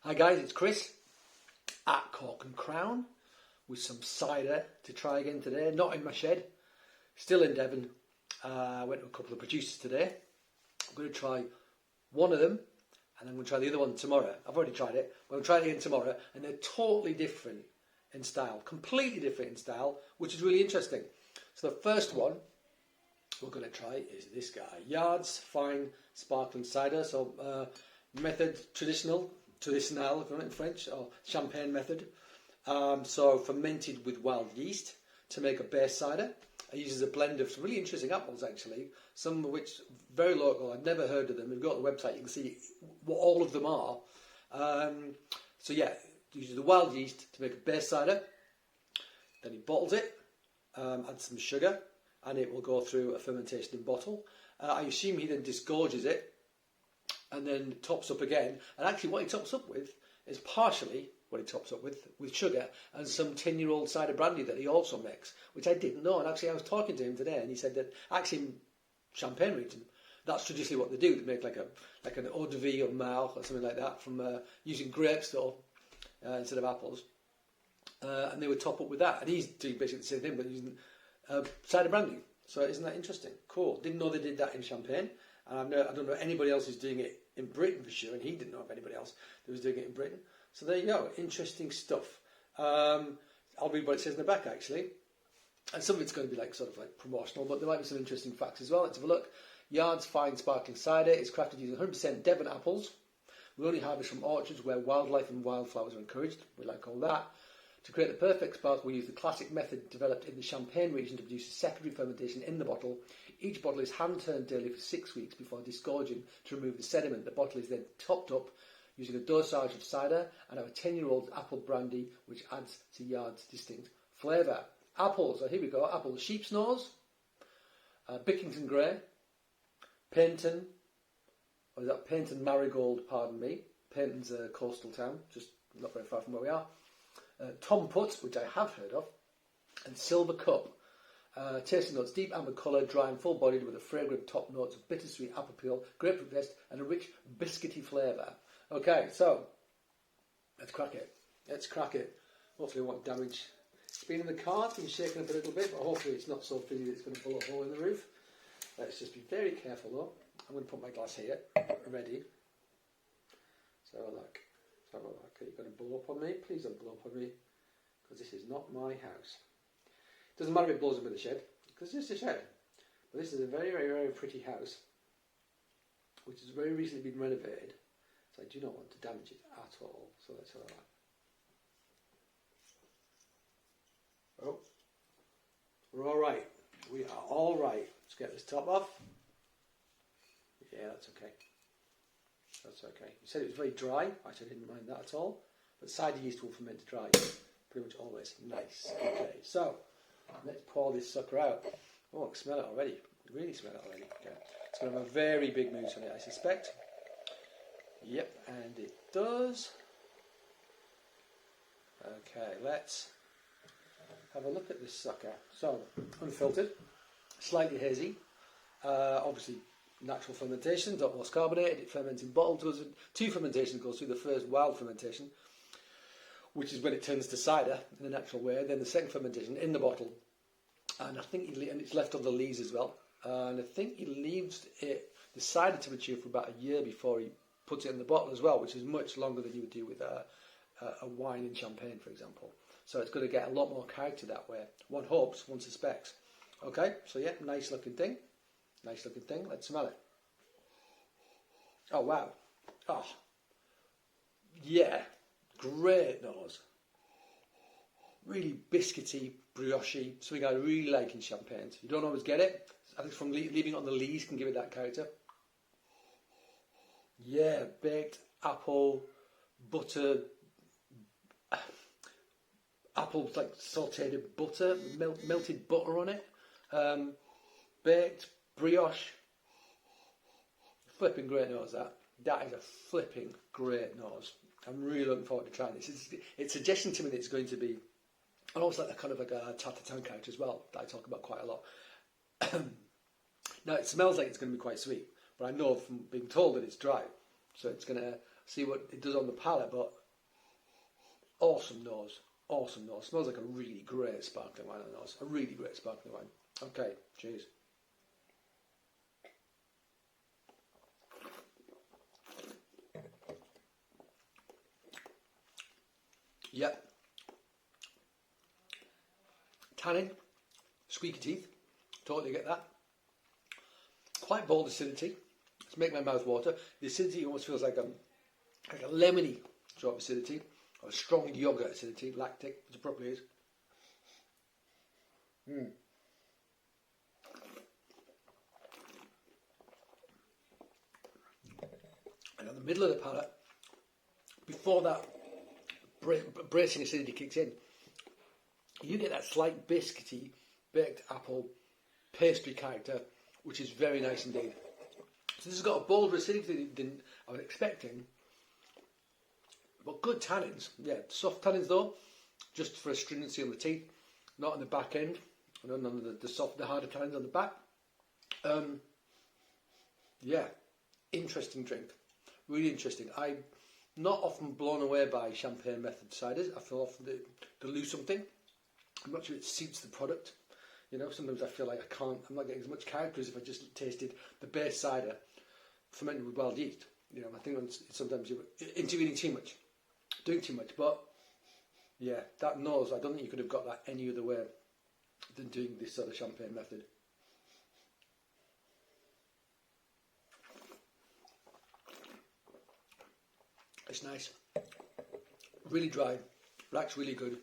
Hi guys, it's Chris at Cork and Crown with some cider to try again today. Not in my shed, still in Devon. I went to a couple of producers today. I'm going to try one of them and I'm going to try the other one tomorrow. I've already tried it, but I'm trying it again tomorrow, and they're totally different in style, completely different in style, which is really interesting. So the first one we're going to try is this guy, Yarde's Fine Sparkling Cider. So method traditional if you want in French, or champagne method. So fermented with wild yeast to make a base cider. It uses a blend of some really interesting apples actually, some of which very local. I've never heard of them. If you go to the website you can see what all of them are. So yeah, it uses the wild yeast to make a base cider. Then he bottles it, adds some sugar, and it will go through a fermentation in bottle. I assume he then disgorges it and then tops up again. And actually what he tops up with is partially what he tops up with sugar and some 10-year-old cider brandy that he also makes, which I didn't know. And actually I was talking to him today and he said that actually in Champagne region, that's traditionally what they do. They make like an eau de vie or Mar or something like that from using grapes though, instead of apples. And they would top up with that. And he's doing basically the same thing but using cider brandy. So isn't that interesting? Cool. Didn't know they did that in Champagne. And I don't know anybody else who's doing it in Britain for sure, and he didn't know of anybody else that was doing it in Britain. So there you go, interesting stuff. I'll read what it says in the back actually. And some of it's going to be like sort of like promotional, but there might be some interesting facts as well. Let's have a look. Yarde's Fine Sparkling Cider is crafted using 100% Devon apples. We only harvest from orchards where wildlife and wildflowers are encouraged. We like all that. To create the perfect sparkle, we use the classic method developed in the Champagne region to produce a secondary fermentation in the bottle. Each bottle is hand-turned daily for 6 weeks before disgorging to remove the sediment. The bottle is then topped up using a dosage of cider and our 10-year-old apple brandy, which adds to Yarde's distinct flavour. Apples, so here we go. Apple sheep's nose, Bickington Grey, Paynton, or is that Paynton Marigold, pardon me. Paynton's a coastal town, just not very far from where we are. Tom Put, which I have heard of, and Silver Cup. Tasting notes: deep amber colour, dry and full-bodied with a fragrant top notes of bittersweet apple peel, grapefruit zest, and a rich biscuity flavour. Okay, so let's crack it. Let's crack it. Hopefully it won't damage. It's been in the car, it's been shaken up a little bit, but hopefully it's not so fizzy that it's going to blow a hole in the roof. Let's just be very careful though. I'm going to put my glass here, ready. So look. So look, are you going to blow up on me? Please don't blow up on me, because this is not my house. It doesn't matter if it blows up in the shed, because it's just a shed. But this is a very, very, very pretty house, which has very recently been renovated. So I do not want to damage it at all. So let's have that. Oh, we're all right. We are all right. Let's get this top off. Yeah, that's okay. That's okay. You said it was very dry. Actually, I didn't mind that at all. But cider yeast will ferment dry, pretty much always. Nice. Okay, so let's pour this sucker out. Oh, I can smell it already. I really smell it already. Okay. It's going to have a very big mousse on it, I suspect. Yep, and it does. Okay, let's have a look at this sucker. So, unfiltered, slightly hazy, obviously natural fermentation, not most carbonated. It ferments in bottle. Two fermentations goes through. The first wild fermentation, which is when it turns to cider in a natural way. Then the second fermentation in the bottle, and I think and it's left on the lees as well. And I think he leaves the cider to mature for about a year before he puts it in the bottle as well, which is much longer than you would do with a wine in Champagne, for example. So it's going to get a lot more character that way. One hopes, one suspects. Okay, so yeah, nice looking thing. Nice looking thing. Let's smell it. Oh wow. Oh. Yeah. Great nose. Really biscuity, brioche. Something I really like in Champagne. You don't always get it. I think from leaving it on the lees can give it that character. Yeah, baked apple, butter, apple like sautéed butter, melted butter on it. Baked brioche. Flipping great nose that. That is a flipping great nose. I'm really looking forward to trying this. It's suggesting to me that it's going to be almost like a kind of like a tartare character as well, that I talk about quite a lot. Now it smells like it's going to be quite sweet, but I know from being told that it's dry. So it's going to see what it does on the palate, but awesome nose. Awesome nose. Smells like a really great sparkling wine on the nose. A really great sparkling wine. Okay, cheers. Yep. Tannin, squeaky teeth, totally get that. Quite bold acidity. It's making my mouth water. The acidity almost feels like a lemony sort of acidity, or a strong yogurt acidity, lactic, which it probably is. And in the middle of the palate, before that bracing acidity kicks in, you get that slight biscuity, baked apple, pastry character, which is very nice indeed. So this has got a bolder acidity than I was expecting, but good tannins. Yeah, soft tannins though, just for astringency on the teeth, not on the back end, and on the harder tannins on the back. Yeah, interesting drink, really interesting. I'm not often blown away by champagne method ciders. I feel often they lose something. I'm not sure it suits the product. You know, sometimes I feel like I'm not getting as much character as if I just tasted the base cider fermented with wild yeast. You know, I think sometimes you're intervening too much, doing too much. But yeah, that nose, I don't think you could have got that any other way than doing this sort of champagne method. It's nice, really dry, black's really good,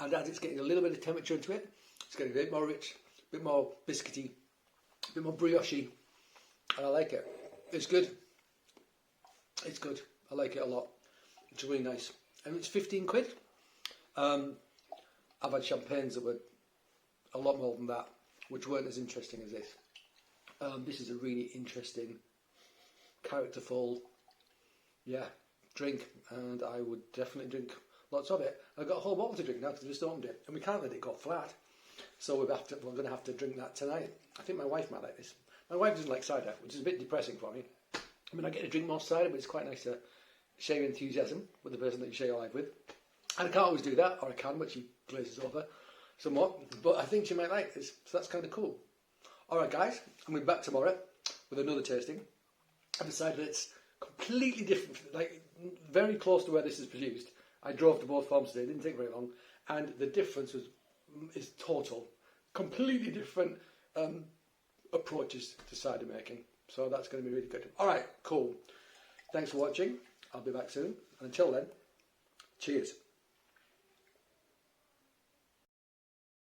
and as it's getting a little bit of temperature into it, it's getting a bit more rich, a bit more biscuity, a bit more brioche, and I like it. It's good. It's good. I like it a lot. It's really nice, and it's 15 quid. I've had champagnes that were a lot more than that, which weren't as interesting as this. This is a really interesting, characterful, drink, and I would definitely drink lots of it. I've got a whole bottle to drink now because I just opened it, and we can't let it go flat. So we're going to have to drink that tonight. I think my wife might like this. My wife doesn't like cider, which is a bit depressing for me. I mean, I get to drink more cider, but it's quite nice to share enthusiasm with the person that you share your life with. And I can't always do that, or I can, but she glazes over somewhat. But I think she might like this, so that's kind of cool. Alright guys, I'm going to be back tomorrow with another tasting. I've decided it's completely different, like very close to where this is produced. I drove to both farms today, it didn't take very long, and the difference is total. Completely different approaches to cider making. So that's going to be really good. Alright, cool. Thanks for watching. I'll be back soon. And until then, cheers.